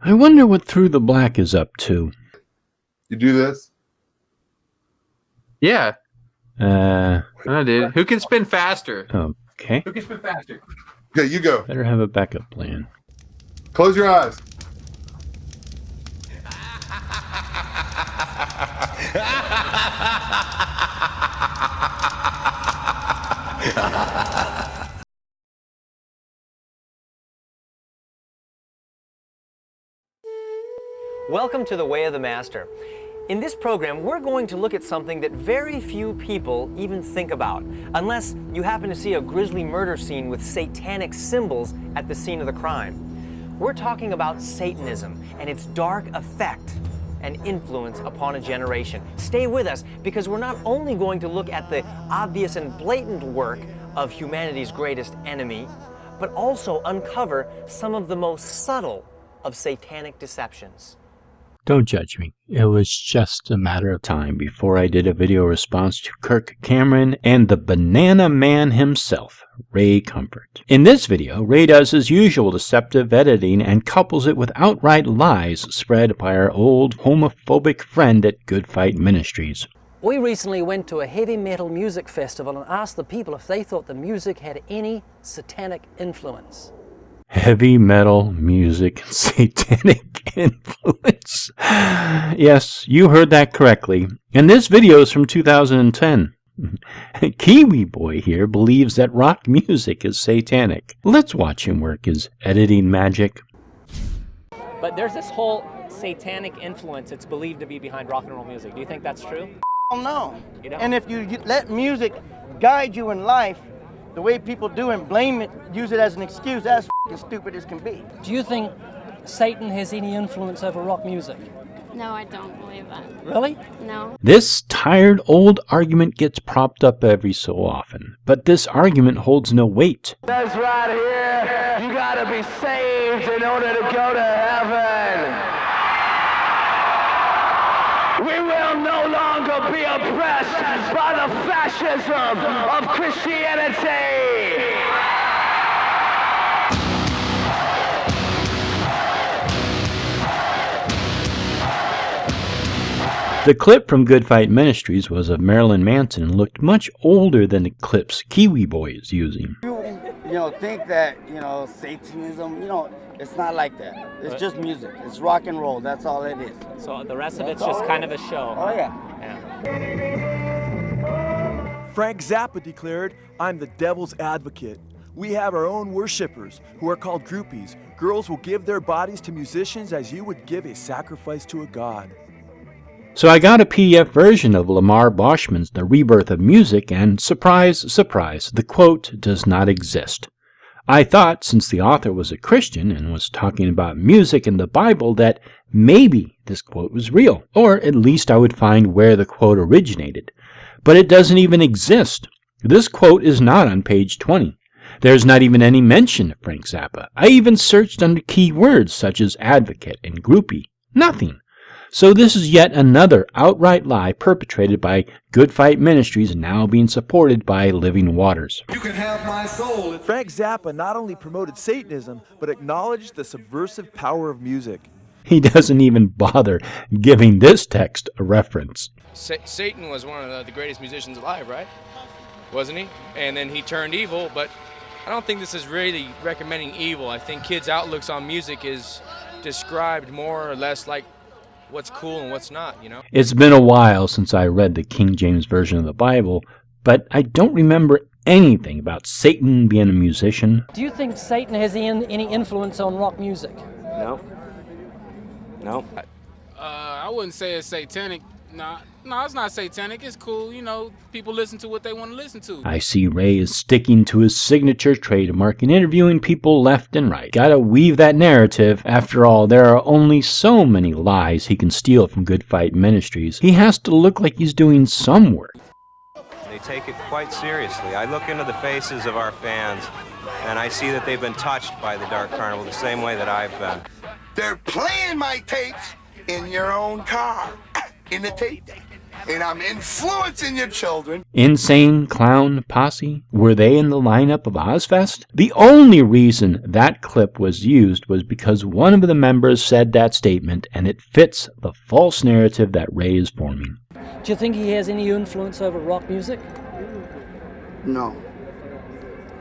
I wonder what Through the Black is up to. You do this? Yeah. I did. Who can spin faster? Okay. Who can spin faster? Okay, you go. Better have a backup plan. Close your eyes. Welcome to the Way of the Master. In this program, we're going to look at something that very few people even think about, unless you happen to see a grisly murder scene with satanic symbols at the scene of the crime. We're talking about Satanism and its dark effect and influence upon a generation. Stay with us, because we're not only going to look at the obvious and blatant work of humanity's greatest enemy, but also uncover some of the most subtle of satanic deceptions. Don't judge me. It was just a matter of time before I did a video response to Kirk Cameron and the Banana Man himself, Ray Comfort. In this video, Ray does his usual deceptive editing and couples it with outright lies spread by our old homophobic friend at Good Fight Ministries. We recently went to a heavy metal music festival and asked the people if they thought the music had any satanic influence. Heavy metal music, satanic influence. Yes, you heard that correctly. And this video is from 2010. Kiwi Boy here believes that rock music is satanic. Let's watch him work his editing magic. But there's this whole satanic influence it's believed to be behind rock and roll music. Do you think that's true? No. You don't? And if you let music guide you in life the way people do and blame it, use it as an excuse, that's as stupid as can be. Do you think Satan has any influence over rock music? No, I don't believe that. Really? No. This tired old argument gets propped up every so often, but this argument holds no weight. That's right here. You gotta be saved in order to go to heaven. We will no longer be oppressed by the fascism of Christianity. The clip from Good Fight Ministries was of Marilyn Manson and looked much older than the clips Kiwi Boy is using. You think that, Satanism, it's not like that. It's just music. It's rock and roll. That's all it is. So the rest of it's just kind of a show. Oh, yeah. Frank Zappa declared, "I'm the devil's advocate. We have our own worshippers, who are called groupies. Girls will give their bodies to musicians as you would give a sacrifice to a god." So I got a PDF version of LaMar Baschman's The Rebirth of Music, and surprise, surprise, the quote does not exist. I thought, since the author was a Christian and was talking about music in the Bible, that maybe this quote was real, or at least I would find where the quote originated. But it doesn't even exist. This quote is not on page 20. There's not even any mention of Frank Zappa. I even searched under keywords such as advocate and groupie. Nothing. So this is yet another outright lie perpetrated by Good Fight Ministries, now being supported by Living Waters. You can have my soul. Frank Zappa not only promoted Satanism, but acknowledged the subversive power of music. He doesn't even bother giving this text a reference. Satan was one of the greatest musicians alive, right? Wasn't he? And then he turned evil, but I don't think this is really recommending evil. I think kids' outlooks on music is described more or less like what's cool and what's not, It's been a while since I read the King James Version of the Bible, but I don't remember anything about Satan being a musician. Do you think Satan has any influence on rock music? No. No. I wouldn't say it's satanic. No, it's not satanic. It's cool. People listen to what they want to listen to. I see Ray is sticking to his signature trademark and interviewing people left and right. Gotta weave that narrative. After all, there are only so many lies he can steal from Good Fight Ministries. He has to look like he's doing some work. They take it quite seriously. I look into the faces of our fans, and I see that they've been touched by the Dark Carnival the same way that I've been. They're playing my tapes in your own car, in the tape deck. and I'm influencing your children. Insane Clown Posse? Were they in the lineup of Ozfest? The only reason that clip was used was because one of the members said that statement, and it fits the false narrative that Ray is forming. Do you think he has any influence over rock music? No.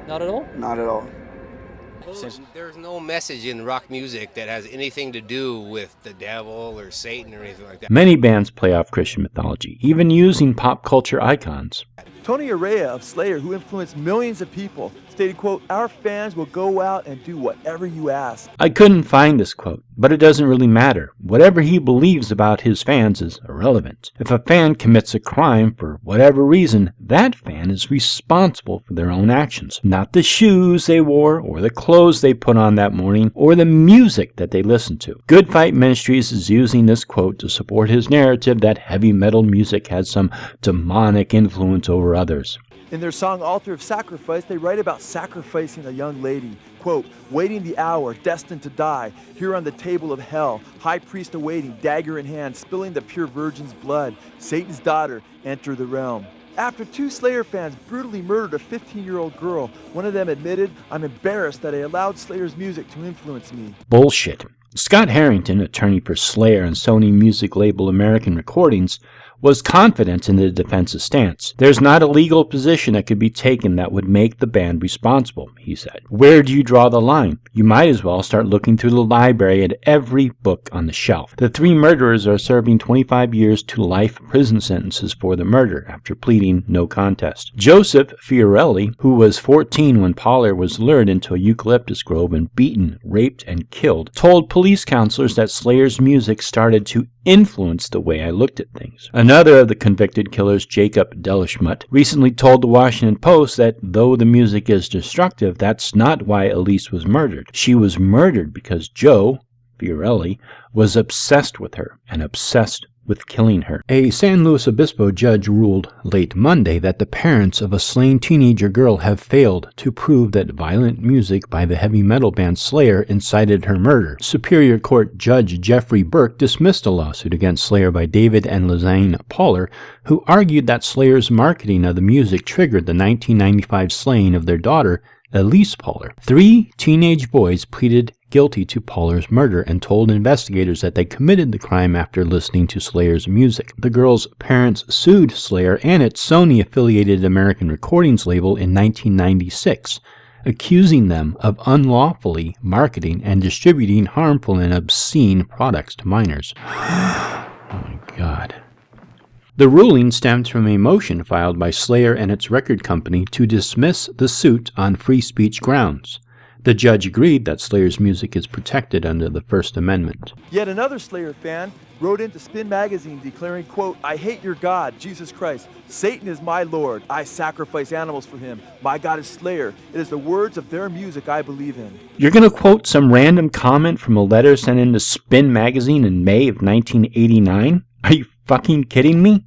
Not at all? Not at all. There's no message in rock music that has anything to do with the devil or Satan or anything like that. Many bands play off Christian mythology, even using pop culture icons. Tony Araya of Slayer, who influenced millions of people, stated, quote, "Our fans will go out and do whatever you ask." I couldn't find this quote, but it doesn't really matter. Whatever he believes about his fans is irrelevant. If a fan commits a crime for whatever reason, that fan is responsible for their own actions, not the shoes they wore or the clothes they put on that morning or the music that they listened to. Good Fight Ministries is using this quote to support his narrative that heavy metal music has some demonic influence over others. In their song Altar of Sacrifice, they write about sacrificing a young lady. Quote, "Waiting the hour, destined to die, here on the table of hell, high priest awaiting, dagger in hand, spilling the pure virgin's blood, Satan's daughter, enter the realm." After two Slayer fans brutally murdered a 15-year-old girl, one of them admitted, "I'm embarrassed that I allowed Slayer's music to influence me." Bullshit. Scott Harrington, attorney for Slayer and Sony music label American Recordings, was confident in the defense's stance. "There's not a legal position that could be taken that would make the band responsible," he said. "Where do you draw the line? You might as well start looking through the library at every book on the shelf. The three murderers are serving 25 years to life prison sentences for the murder after pleading no contest." Joseph Fiorelli, who was 14 when Pollard was lured into a eucalyptus grove and beaten, raped, and killed, told police counselors that Slayer's music started to influence the way I looked at things. Another of the convicted killers, Jacob Delashmutt, recently told the Washington Post that though the music is destructive, that's not why Elise was murdered. She was murdered because Joe, Fiorelli, was obsessed with her and obsessed with killing her. A San Luis Obispo judge ruled late Monday that the parents of a slain teenager girl have failed to prove that violent music by the heavy metal band Slayer incited her murder. Superior Court Judge Jeffrey Burke dismissed a lawsuit against Slayer by David and Lizanne Poller, who argued that Slayer's marketing of the music triggered the 1995 slaying of their daughter, Elise Poller. 3 teenage boys pleaded guilty to Poller's murder and told investigators that they committed the crime after listening to Slayer's music. The girls' parents sued Slayer and its Sony-affiliated American Recordings label in 1996, accusing them of unlawfully marketing and distributing harmful and obscene products to minors. Oh my God. The ruling stemmed from a motion filed by Slayer and its record company to dismiss the suit on free speech grounds. The judge agreed that Slayer's music is protected under the First Amendment. Yet another Slayer fan wrote into Spin magazine declaring, quote, "I hate your God, Jesus Christ. Satan is my Lord. I sacrifice animals for him. My God is Slayer. It is the words of their music I believe in." You're going to quote some random comment from a letter sent into Spin magazine in May of 1989? Are you fucking kidding me?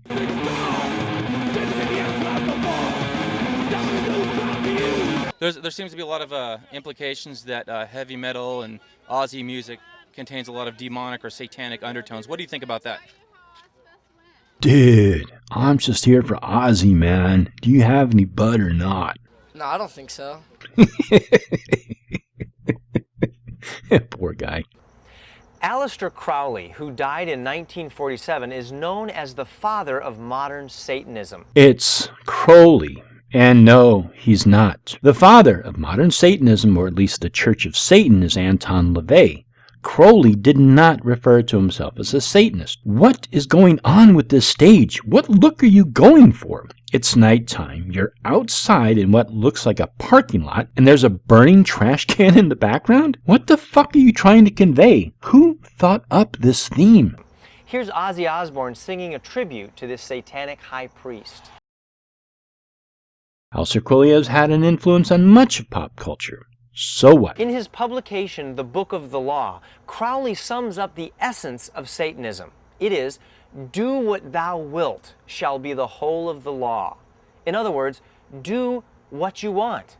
There seems to be a lot of implications that heavy metal and Ozzy music contains a lot of demonic or satanic undertones. What do you think about that? Dude, I'm just here for Ozzy, man. Do you have any bud or not? No, I don't think so. Poor guy. Aleister Crowley, who died in 1947, is known as the father of modern Satanism. It's Crowley. And no, he's not. The father of modern Satanism, or at least the Church of Satan, is Anton LaVey. Crowley did not refer to himself as a Satanist. What is going on with this stage? What look are you going for? It's nighttime. You're outside in what looks like a parking lot, and there's a burning trash can in the background? What the fuck are you trying to convey? Who thought up this theme? Here's Ozzy Osbourne singing a tribute to this satanic high priest. Aleister Crowley has had an influence on much of pop culture. So what? In his publication, The Book of the Law, Crowley sums up the essence of Satanism. It is, "Do what thou wilt shall be the whole of the law." In other words, do what you want.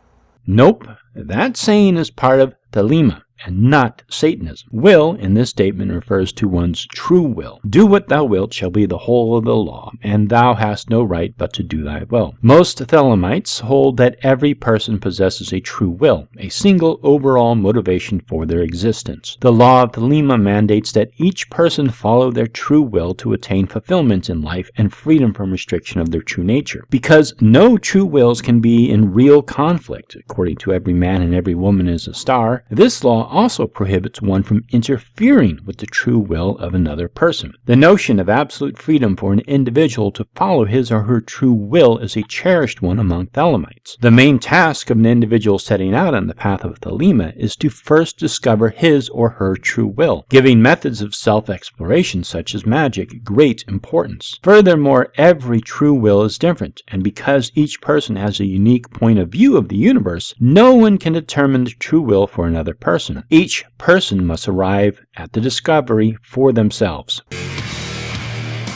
Nope. That saying is part of Thelema, and not Satanism. Will, in this statement, refers to one's true will. Do what thou wilt shall be the whole of the law, and thou hast no right but to do thy will. Most Thelemites hold that every person possesses a true will, a single overall motivation for their existence. The law of Thelema mandates that each person follow their true will to attain fulfillment in life and freedom from restriction of their true nature. Because no true wills can be in real conflict, according to every man and every woman is a star, this law also prohibits one from interfering with the true will of another person. The notion of absolute freedom for an individual to follow his or her true will is a cherished one among Thelemites. The main task of an individual setting out on the path of Thelema is to first discover his or her true will, giving methods of self-exploration such as magic great importance. Furthermore, every true will is different, and because each person has a unique point of view of the universe, no one can determine the true will for another person. Each person must arrive at the discovery for themselves.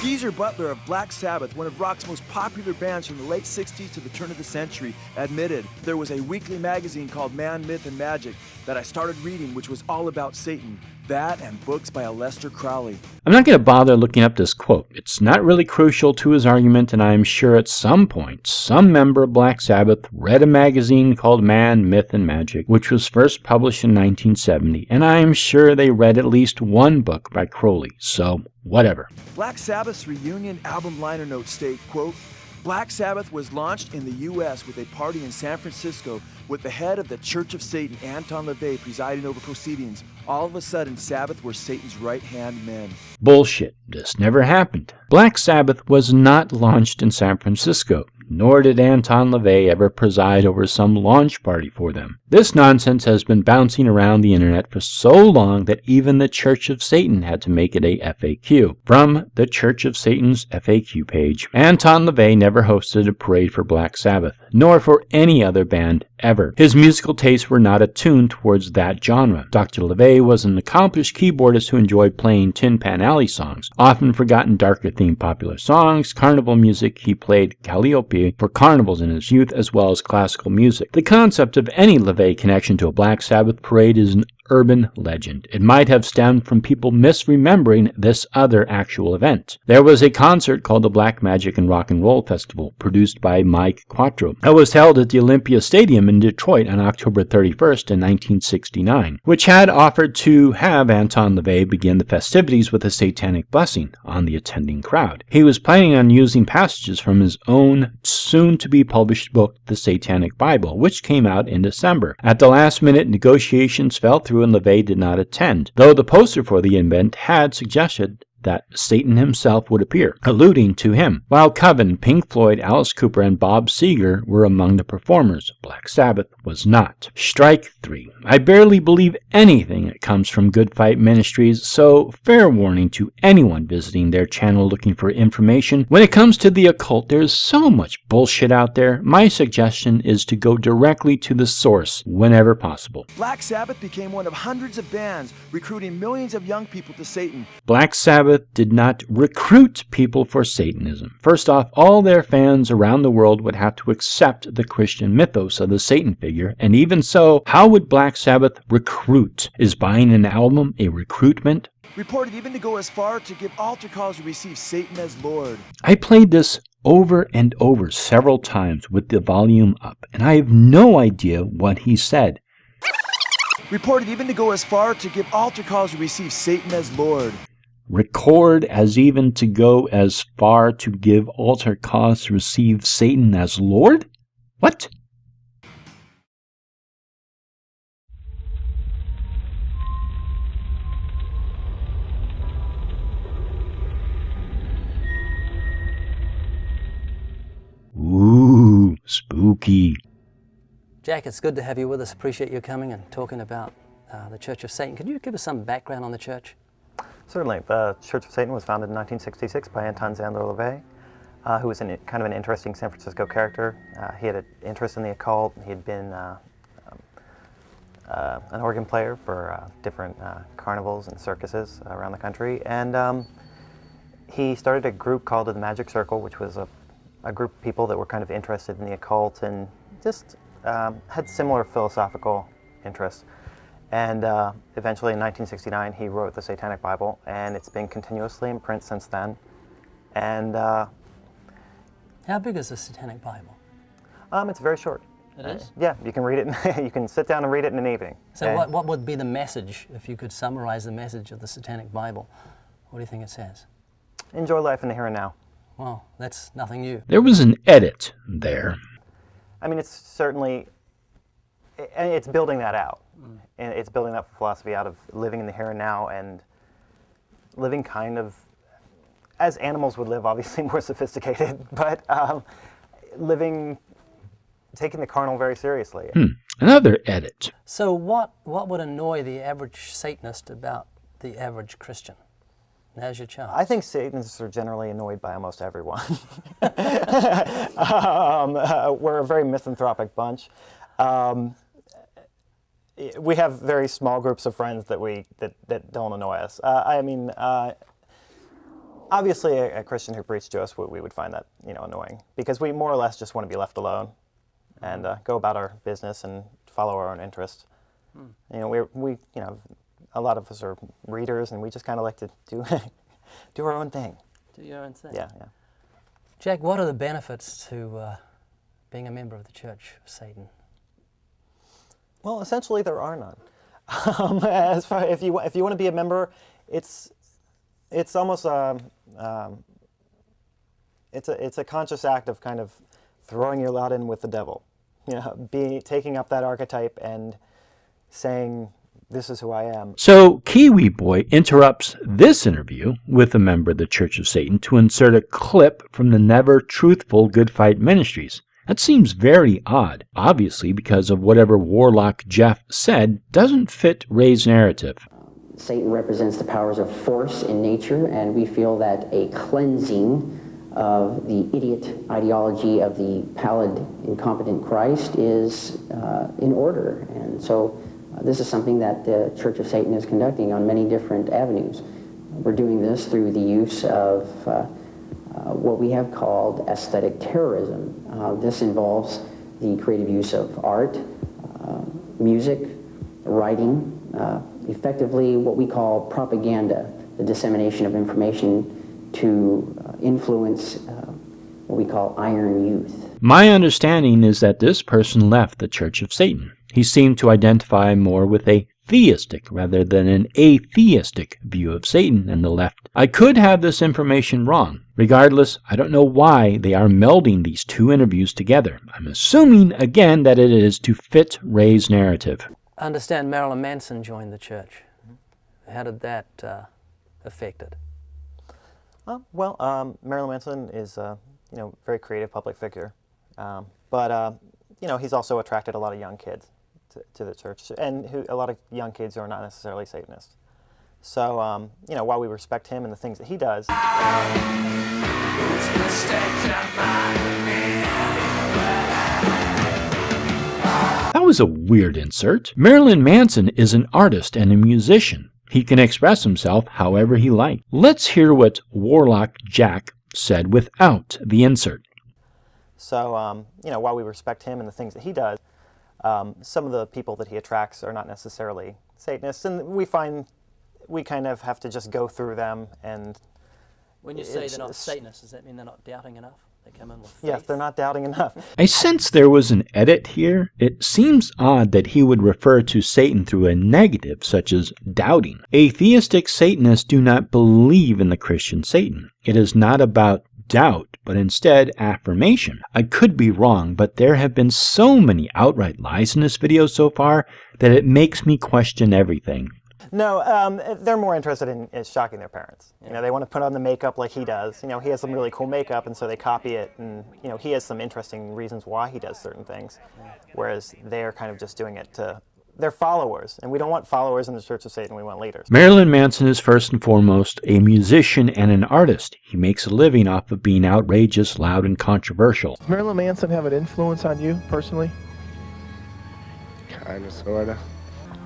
Geezer Butler of Black Sabbath, one of rock's most popular bands from the late 60s to the turn of the century, admitted there was a weekly magazine called Man, Myth, and Magic that I started reading, which was all about Satan. That and books by Aleister Crowley. I'm not going to bother looking up this quote. It's not really crucial to his argument, and I'm sure at some point, some member of Black Sabbath read a magazine called Man, Myth, and Magic, which was first published in 1970, and I'm sure they read at least one book by Crowley, so whatever. Black Sabbath's reunion album liner notes state, quote, Black Sabbath was launched in the U.S. with a party in San Francisco with the head of the Church of Satan, Anton LaVey, presiding over proceedings. All of a sudden, Sabbath were Satan's right-hand men. Bullshit. This never happened. Black Sabbath was not launched in San Francisco, nor did Anton LaVey ever preside over some launch party for them. This nonsense has been bouncing around the internet for so long that even the Church of Satan had to make it a FAQ. From the Church of Satan's FAQ page, Anton LaVey never hosted a parade for Black Sabbath, nor for any other band ever. His musical tastes were not attuned towards that genre. Dr. LaVey was an accomplished keyboardist who enjoyed playing Tin Pan Alley songs, often forgotten darker-themed popular songs, carnival music. He played Calliope for carnivals in his youth, as well as classical music. The concept of any LaVey connection to a Black Sabbath parade is an urban legend. It might have stemmed from people misremembering this other actual event. There was a concert called the Black Magic and Rock and Roll Festival, produced by Mike Quattro, that was held at the Olympia Stadium in Detroit on October 31st in 1969, which had offered to have Anton LaVey begin the festivities with a satanic blessing on the attending crowd. He was planning on using passages from his own soon-to-be-published book, The Satanic Bible, which came out in December. At the last minute, negotiations fell through and LaVey did not attend, though the poster for the event had suggested that Satan himself would appear, alluding to him. While Coven, Pink Floyd, Alice Cooper, and Bob Seger were among the performers, Black Sabbath was not. Strike 3. I barely believe anything that comes from Good Fight Ministries, so fair warning to anyone visiting their channel looking for information. When it comes to the occult, there's so much bullshit out there. My suggestion is to go directly to the source whenever possible. Black Sabbath became one of hundreds of bands, recruiting millions of young people to Satan. Black Sabbath did not recruit people for Satanism. First off, all their fans around the world would have to accept the Christian mythos of the Satan figure, and even so, how would Black Sabbath recruit? Is buying an album a recruitment? Reported even to go as far to give altar calls to receive Satan as Lord. I played this over and over several times with the volume up, and I have no idea what he said. Reported even to go as far to give altar calls to receive Satan as Lord. Record as even to go as far to give altar calls to receive Satan as Lord? What? Ooh, spooky. Jack, it's good to have you with us. Appreciate you coming and talking about the Church of Satan. Could you give us some background on the church? Certainly. The Church of Satan was founded in 1966 by Anton Zandler LaVey, who was kind of an interesting San Francisco character. He had an interest in the occult. He had been an organ player for different carnivals and circuses around the country. And he started a group called the Magic Circle, which was a group of people that were kind of interested in the occult and just had similar philosophical interests. And eventually in 1969 he wrote the Satanic Bible, and it's been continuously in print since then. And how big is the Satanic Bible? It's very short. It is? Yeah, you can read it. You can sit down and read it in an evening. So what would be the message, if you could summarize the message of the Satanic Bible? What do you think it says? Enjoy life in the here and now. Well, that's nothing new. There was an edit there. I mean, it's certainly, it's building that out. And it's building that philosophy out of living in the here and now and living kind of as animals would live, obviously more sophisticated, but living, taking the carnal very seriously. Another edit. So what would annoy the average Satanist about the average Christian? Now's your chance. I think Satanists are generally annoyed by almost everyone. We're a very misanthropic bunch. We have very small groups of friends that don't annoy us. I mean, obviously a Christian who preached to us, we would find that annoying, because we more or less just want to be left alone and go about our business and follow our own interests. We a lot of us are readers, and we just kind of like to do our own thing. Do your own thing. Yeah. Jack, what are the benefits to being a member of the Church of Satan? Well, essentially there are none. As far if you want to be a member, it's almost it's a conscious act of kind of throwing your lot in with the devil. Taking up that archetype and saying, "This is who I am." So Kiwi Boy interrupts this interview with a member of the Church of Satan to insert a clip from the Never Truthful Good Fight Ministries. That seems very odd, obviously because of whatever Warlock Jeff said doesn't fit Ray's narrative. Satan represents the powers of force in nature, and we feel that a cleansing of the idiot ideology of the pallid, incompetent Christ is in order. And so this is something that the Church of Satan is conducting on many different avenues. We're doing this through the use of what we have called aesthetic terrorism. This involves the creative use of art, music, writing, effectively what we call propaganda, the dissemination of information to influence what we call iron youth. My understanding is that this person left the Church of Satan. He seemed to identify more with a theistic rather than an atheistic view of Satan and the left. I could have this information wrong. Regardless, I don't know why they are melding these two interviews together. I'm assuming, again, that it is to fit Ray's narrative. I understand Marilyn Manson joined the church. How did that affect it? Well, Marilyn Manson is a very creative public figure, but he's also attracted a lot of young kids to the church, and a lot of young kids who are not necessarily Satanists. So, while we respect him and the things that he does, that was a weird insert. Marilyn Manson is an artist and a musician. He can express himself however he likes. Let's hear what Warlock Jack said without the insert. So, while we respect him and the things that he does, some of the people that he attracts are not necessarily Satanists, and we find we kind of have to just go through them. And when you say they're not Satanists, does that mean they're not doubting enough? They come in with faith? Yes, they're not doubting enough. I sense there was an edit here. It seems odd that he would refer to Satan through a negative, such as doubting. Atheistic Satanists do not believe in the Christian Satan. It is not about doubt, but instead affirmation. I could be wrong, but there have been so many outright lies in this video so far that it makes me question everything. No, they're more interested in shocking their parents. They want to put on the makeup like he does. He has some really cool makeup, and so they copy it. And he has some interesting reasons why he does certain things, whereas they're kind of just doing it to their followers. And we don't want followers in the Church of Satan. We want leaders. Marilyn Manson is first and foremost a musician and an artist. He makes a living off of being outrageous, loud, and controversial. Does Marilyn Manson have an influence on you personally? Kind of, sort of.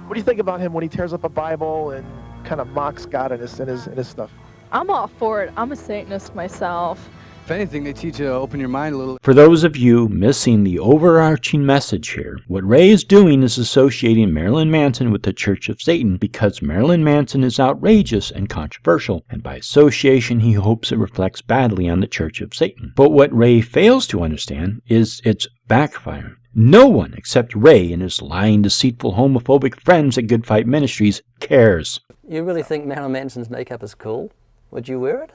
What do you think about him when he tears up a Bible and kind of mocks God in his stuff? I'm all for it. I'm a Satanist myself. If anything, they teach you to open your mind a little. For those of you missing the overarching message here, what Ray is doing is associating Marilyn Manson with the Church of Satan because Marilyn Manson is outrageous and controversial, and by association he hopes it reflects badly on the Church of Satan. But what Ray fails to understand is its backfiring. No one except Ray and his lying, deceitful, homophobic friends at Good Fight Ministries cares. You really think Marilyn Manson's makeup is cool? Would you wear it?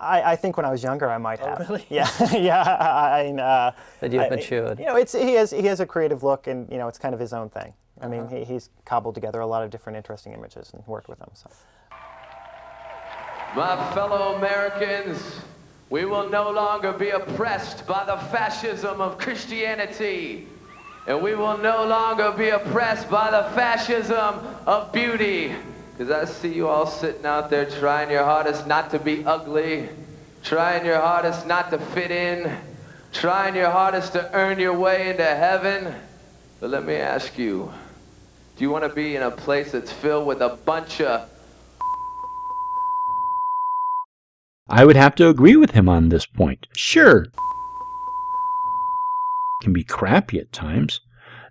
I think when I was younger I might have. Oh, really? Yeah, yeah. But you've matured. You know, he has a creative look, and you know, it's kind of his own thing. I mean, he's cobbled together a lot of different interesting images and worked with them. So. My fellow Americans, we will no longer be oppressed by the fascism of Christianity, and we will no longer be oppressed by the fascism of beauty. Because I see you all sitting out there trying your hardest not to be ugly, trying your hardest not to fit in, trying your hardest to earn your way into heaven. But let me ask you, do you want to be in a place that's filled with a bunch of... I would have to agree with him on this point. Sure, can be crappy at times,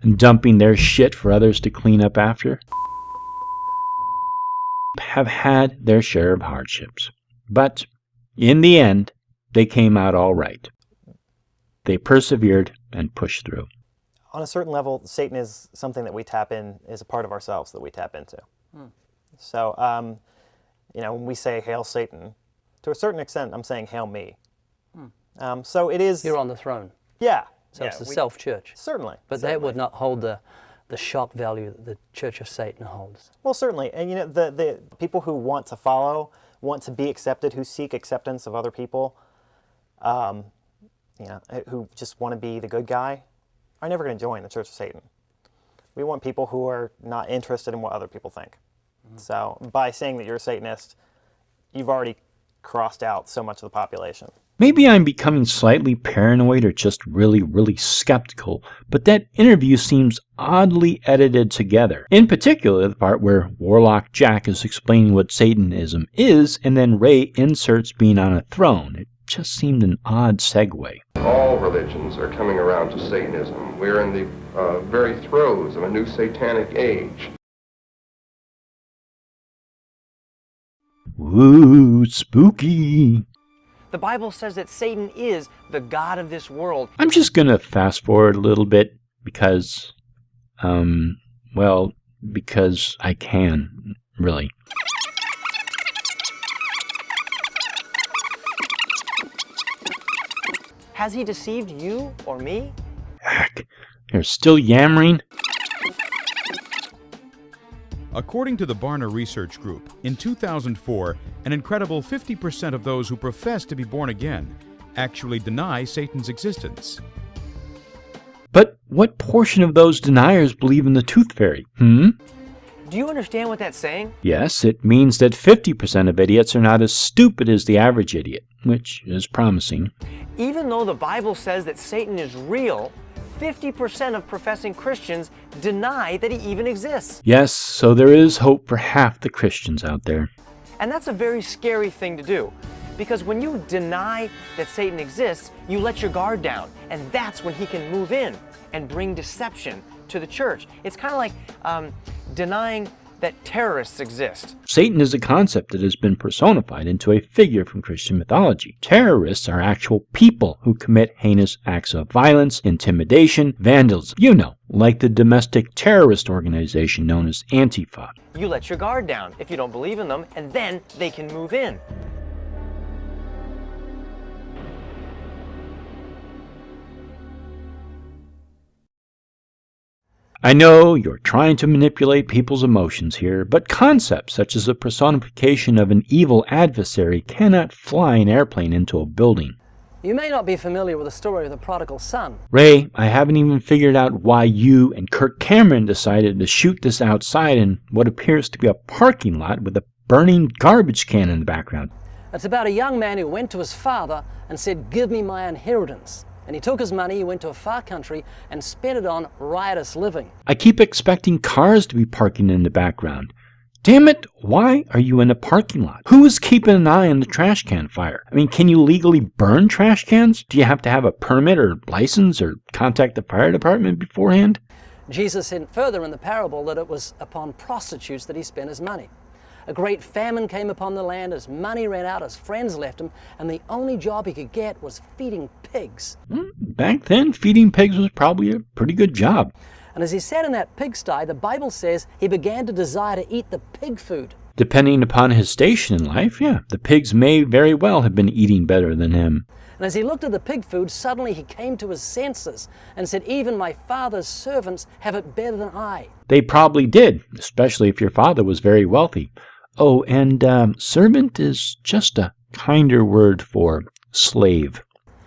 and dumping their shit for others to clean up after. Have had their share of hardships, but in the end they came out all right. They persevered and pushed through. On a certain level, Satan is something that we tap in, is a part of ourselves that we tap into. So you know, when we say hail Satan, to a certain extent I'm saying hail me. So it is, you're on the throne. Yeah, so it's the self-church. Certainly, but that would not hold the shock value that the Church of Satan holds. Well, certainly, and you know, the people who want to follow, want to be accepted, who seek acceptance of other people, you know, who just want to be the good guy, are never going to join the Church of Satan. We want people who are not interested in what other people think. So by saying that you're a Satanist, you've already crossed out so much of the population. Maybe I'm becoming slightly paranoid or just really skeptical, but that interview seems oddly edited together. In particular, the part where Warlock Jack is explaining what Satanism is, and then Ray inserts being on a throne. It just seemed an odd segue. All religions are coming around to Satanism. We're in the very throes of a new satanic age. Ooh, spooky. The Bible says that Satan is the god of this world. I'm just going to fast forward a little bit because, well, because I can, really. Has he deceived you or me? Heck, you're still yammering? According to the Barna Research Group, in 2004, an incredible 50% of those who profess to be born again actually deny Satan's existence. But what portion of those deniers believe in the Tooth Fairy? Do you understand what that's saying? Yes, it means that 50% of idiots are not as stupid as the average idiot, which is promising. Even though the Bible says that Satan is real, 50% of professing Christians deny that he even exists. Yes, so there is hope for half the Christians out there. And that's a very scary thing to do, because when you deny that Satan exists, you let your guard down, and that's when he can move in and bring deception to the church. It's kind of like denying that terrorists exist. Satan is a concept that has been personified into a figure from Christian mythology. Terrorists are actual people who commit heinous acts of violence, intimidation, vandalism. You know, like the domestic terrorist organization known as Antifa. You let your guard down if you don't believe in them, and then they can move in. I know you're trying to manipulate people's emotions here, but concepts such as the personification of an evil adversary cannot fly an airplane into a building. You may not be familiar with the story of the prodigal son. Ray, I haven't even figured out why you and Kirk Cameron decided to shoot this outside in what appears to be a parking lot with a burning garbage can in the background. It's about a young man who went to his father and said, "Give me my inheritance." And he took his money, he went to a far country and spent it on riotous living. I keep expecting cars to be parking in the background. Damn it, why are you in a parking lot? Who is keeping an eye on the trash can fire? I mean, can you legally burn trash cans? Do you have to have a permit or license or contact the fire department beforehand? Jesus said further in the parable that it was upon prostitutes that he spent his money. A great famine came upon the land, his money ran out, his friends left him, and the only job he could get was feeding pigs. Back then, feeding pigs was probably a pretty good job. And as he sat in that pigsty, the Bible says he began to desire to eat the pig food. Depending upon his station in life, yeah, the pigs may very well have been eating better than him. And as he looked at the pig food, suddenly he came to his senses and said, even my father's servants have it better than I. They probably did, especially if your father was very wealthy. Oh, and servant is just a kinder word for slave.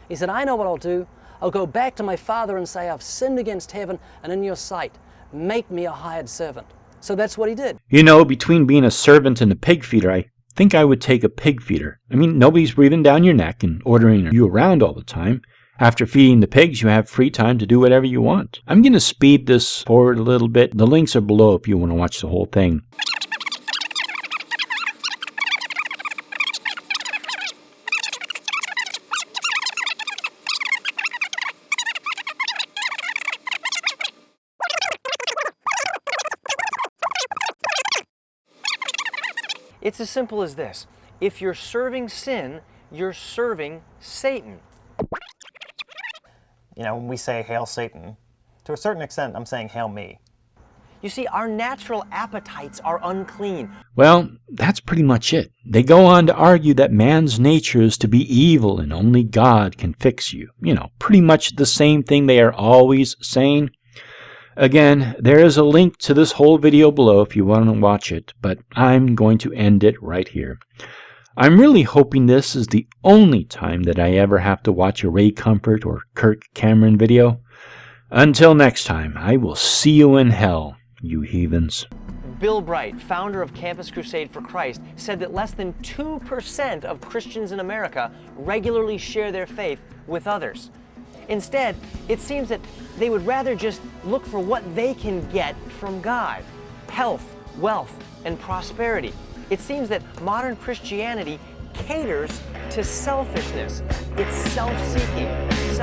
He said, I know what I'll do. I'll go back to my father and say, I've sinned against heaven and in your sight. Make me a hired servant. So that's what he did. You know, between being a servant and a pig feeder, I think I would take a pig feeder. I mean, nobody's breathing down your neck and ordering you around all the time. After feeding the pigs, you have free time to do whatever you want. I'm going to speed this forward a little bit. The links are below if you want to watch the whole thing. It's as simple as this. If you're serving sin, you're serving Satan. You know, when we say hail Satan, to a certain extent, I'm saying hail me. You see, our natural appetites are unclean. Well, that's pretty much it. They go on to argue that man's nature is to be evil and only God can fix you. You know, pretty much the same thing they are always saying. Again, there is a link to this whole video below if you want to watch it, but I'm going to end it right here. I'm really hoping this is the only time that I ever have to watch a Ray Comfort or Kirk Cameron video. Until next time, I will see you in hell, you heathens. Bill Bright, founder of Campus Crusade for Christ, said that less than 2% of Christians in America regularly share their faith with others. Instead, it seems that they would rather just look for what they can get from God: health, wealth, and prosperity. It seems that modern Christianity caters to selfishness. It's self-seeking,